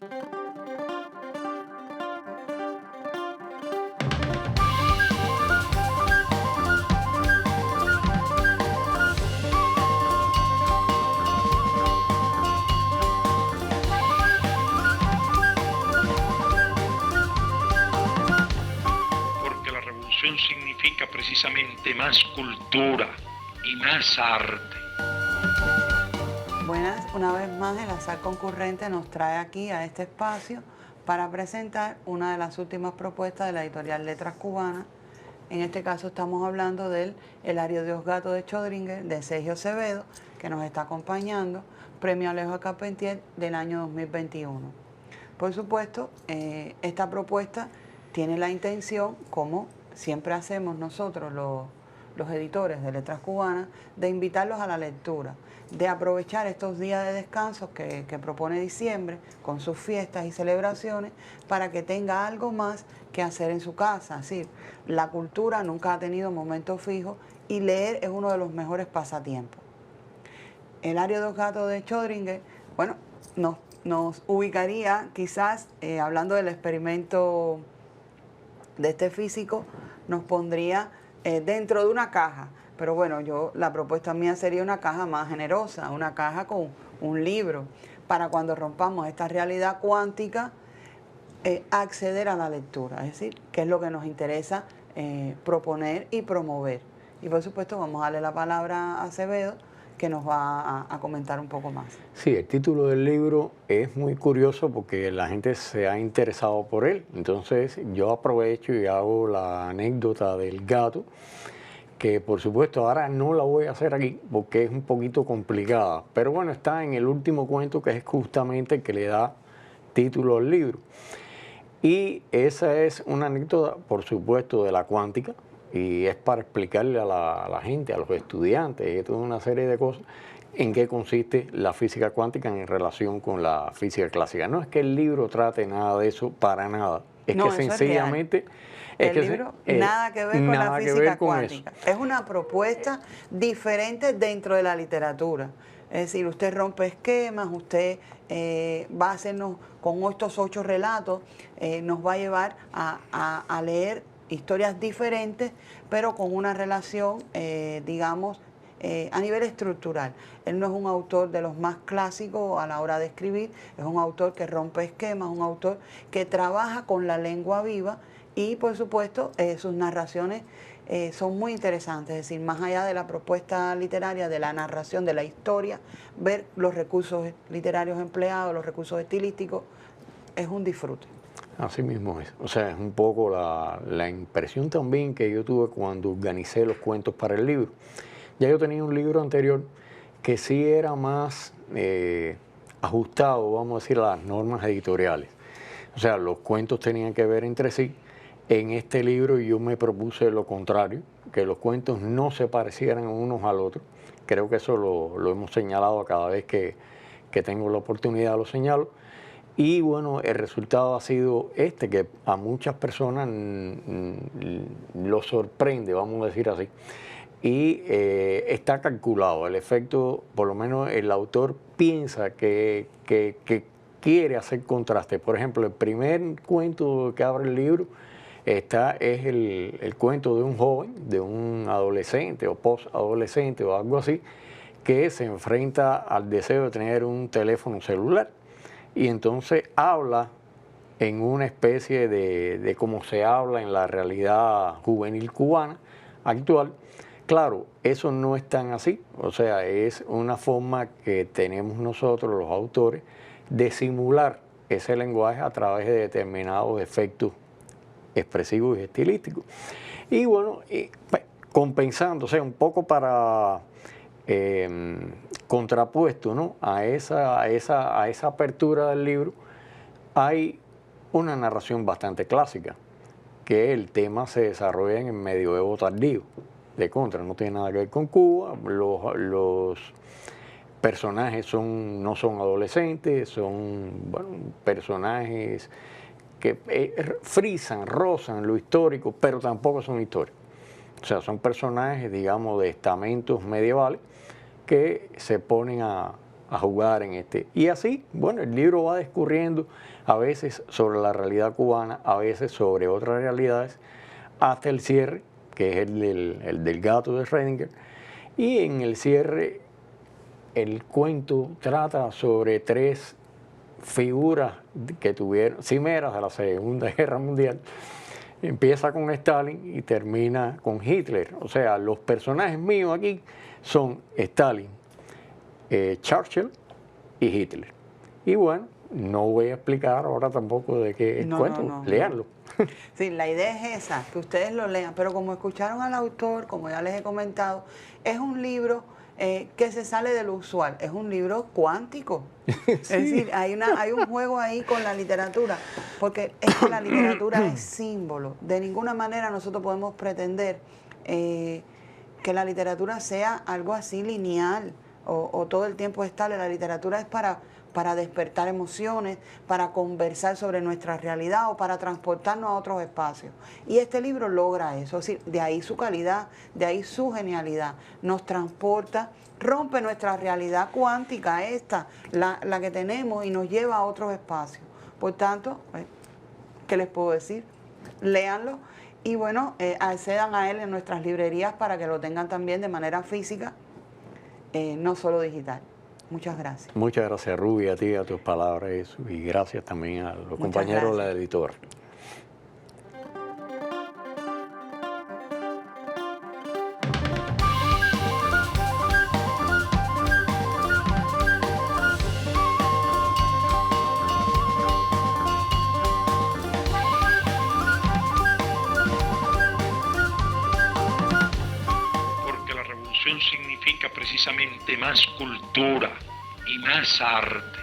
Porque la revolución significa precisamente más cultura y más arte. Buenas, una vez más el azar concurrente nos trae aquí a este espacio para presentar una de las últimas propuestas de la editorial Letras Cubanas. En este caso estamos hablando del Elario Dios Gato de Chdringuer, de Sergio Acevedo, que nos está acompañando, Premio Alejo Carpentier del año 2021. Por supuesto, esta propuesta tiene la intención, como siempre hacemos nosotros los editores de Letras Cubanas, de invitarlos a la lectura, de aprovechar estos días de descanso que propone diciembre con sus fiestas y celebraciones para que tenga algo más que hacer en su casa. Es decir, la cultura nunca ha tenido momentos fijos y leer es uno de los mejores pasatiempos. Elario Dos Gatos de Chdringuer, bueno, nos ubicaría quizás, hablando del experimento de este físico, nos pondría dentro de una caja. Pero bueno, la propuesta mía sería una caja más generosa, una caja con un libro, para cuando rompamos esta realidad cuántica, acceder a la lectura, es decir, qué es lo que nos interesa proponer y promover. Y por supuesto vamos a darle la palabra a Acevedo, que nos va a comentar un poco más. Sí, el título del libro es muy curioso porque la gente se ha interesado por él. Entonces yo aprovecho y hago la anécdota del gato, que por supuesto ahora no la voy a hacer aquí porque es un poquito complicada. Pero bueno, está en el último cuento, que es justamente el que le da título al libro. Y esa es una anécdota, por supuesto, de la cuántica. Y es para explicarle a la gente, a los estudiantes, y toda una serie de cosas, en qué consiste la física cuántica en relación con la física clásica. No es que el libro trate nada de eso, para nada. Es no, que sencillamente... El libro nada que ver con la física cuántica. Es una propuesta diferente dentro de la literatura. Es decir, usted rompe esquemas, usted va a hacernos, con estos 8 relatos, nos va a llevar a leer historias diferentes, pero con una relación, digamos, a nivel estructural. Él no es un autor de los más clásicos a la hora de escribir, es un autor que rompe esquemas, un autor que trabaja con la lengua viva y, por supuesto, sus narraciones son muy interesantes. Es decir, más allá de la propuesta literaria, de la narración, de la historia, ver los recursos literarios empleados, los recursos estilísticos, es un disfrute. Así mismo es. O sea, es un poco la impresión también que yo tuve cuando organicé los cuentos para el libro. Ya yo tenía un libro anterior que sí era más ajustado, vamos a decir, a las normas editoriales. O sea, los cuentos tenían que ver entre sí. En este libro yo me propuse lo contrario, que los cuentos no se parecieran unos al otro. Creo que eso lo hemos señalado cada vez que tengo la oportunidad, lo señalo. Y bueno, el resultado ha sido este, que a muchas personas lo sorprende, vamos a decir así. Y está calculado, el efecto, por lo menos el autor piensa que quiere hacer contraste. Por ejemplo, el primer cuento que abre el libro es el cuento de un joven, de un adolescente o post-adolescente o algo así, que se enfrenta al deseo de tener un teléfono celular. Y entonces habla en una especie de cómo se habla en la realidad juvenil cubana actual. Claro, eso no es tan así, o sea, es una forma que tenemos nosotros, los autores, de simular ese lenguaje a través de determinados efectos expresivos y estilísticos. Y bueno, compensando, o sea, un poco para contrapuesto, ¿no?, a esa apertura del libro, hay una narración bastante clásica, que el tema se desarrolla en el medioevo tardío. De contra, no tiene nada que ver con Cuba, los personajes no son adolescentes, son personajes que frisan, rozan lo histórico, pero tampoco son históricos. O sea, son personajes, digamos, de estamentos medievales que se ponen a a jugar en este. Y así, bueno, el libro va descurriendo a veces sobre la realidad cubana, a veces sobre otras realidades, hasta el cierre, que es el del gato de Schrödinger. Y en el cierre, el cuento trata sobre tres figuras que tuvieron, cimeras de la Segunda Guerra Mundial. Empieza con Stalin y termina con Hitler. O sea, los personajes míos aquí son Stalin, Churchill y Hitler. Y bueno, no voy a explicar ahora tampoco de qué es el cuento, léanlo. Sí, la idea es esa, que ustedes lo lean, pero como escucharon al autor, como ya les he comentado, es un libro que se sale de lo usual, es un libro cuántico. Sí. Es decir, hay un juego ahí con la literatura, porque es que la literatura es símbolo. De ninguna manera nosotros podemos pretender que la literatura sea algo así lineal o todo el tiempo estable. La literatura es para despertar emociones, para conversar sobre nuestra realidad o para transportarnos a otros espacios. Y este libro logra eso, es decir, de ahí su calidad, de ahí su genialidad. Nos transporta, rompe nuestra realidad cuántica, la que tenemos, y nos lleva a otros espacios. Por tanto, ¿qué les puedo decir? Léanlo y bueno, accedan a él en nuestras librerías para que lo tengan también de manera física, no solo digital. Muchas gracias. Muchas gracias, Ruby, a ti, a tus palabras, y gracias también a los compañeros de la editora. Porque la revolución significa precisamente más cultura y más arte.